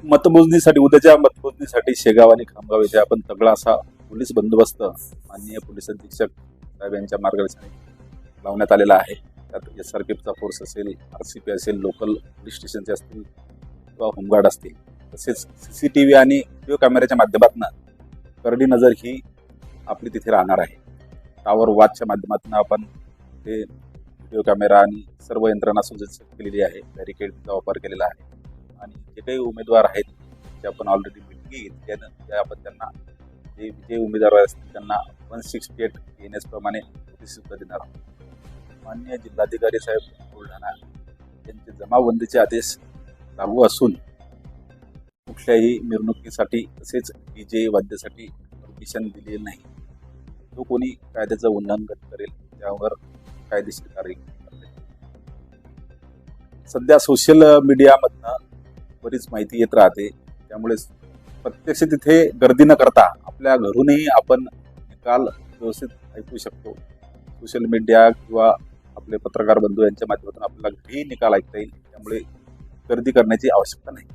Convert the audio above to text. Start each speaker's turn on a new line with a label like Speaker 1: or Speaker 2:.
Speaker 1: मतमोजणीसाठी उद्याच्या मतमोजणीसाठी शेगाव आणि खामगाव येथे आपण तगडा असा पोलीस बंदोबस्त माननीय पोलीस अधीक्षक साहेब यांच्या मार्गदर्शनाने लावण्यात आलेला आहे. त्यात SRPFचा फोर्स असेल, RCP असेल, लोकल पोलीस स्टेशनचे असतील किंवा होमगार्ड असतील, तसेच CCTV आणि व्हिडिओ कॅमेऱ्याच्या माध्यमातून करडी नजर ही आपली तिथे राहणार आहे. टावर वॉचच्या माध्यमातून आपण ते व्हिडिओ कॅमेरा आणि सर्व यंत्रणा सुसज्ज केलेली आहे. बॅरिकेडचा वापर केलेला आहे आणि जे काही उमेदवार आहेत ते आपण ऑलरेडी मिटिंग घेतल्यानं आपण त्यांना जे उमेदवार असतील त्यांना 168 NS प्रमाणे नोटीस सुद्धा देणार आहोत. माननीय जिल्हाधिकारी साहेब बुलढाणा यांचे जमावबंदीचे आदेश लागू असून कुठल्याही मिरवणुकीसाठी तसेच DJ वाद्यासाठी परमिशन दिलेली नाही. जो कोणी कायद्याचं उल्लंघन करेल त्यावर कायदेशीर कारवाई करेल. सध्या सोशल मीडियामधनं बरीच माहिती येत राहते, त्यामुळे प्रत्यक्ष तिथे गर्दी न करता आपल्या घरूनही आपण निकाल व्यवस्थित ऐकू शकतो. सोशल मीडिया किंवा आपले पत्रकार बंधू यांच्या माध्यमातून आपल्याला घरी निकाल ऐकता येईल, त्यामुळे गर्दी करण्याची आवश्यकता नाही.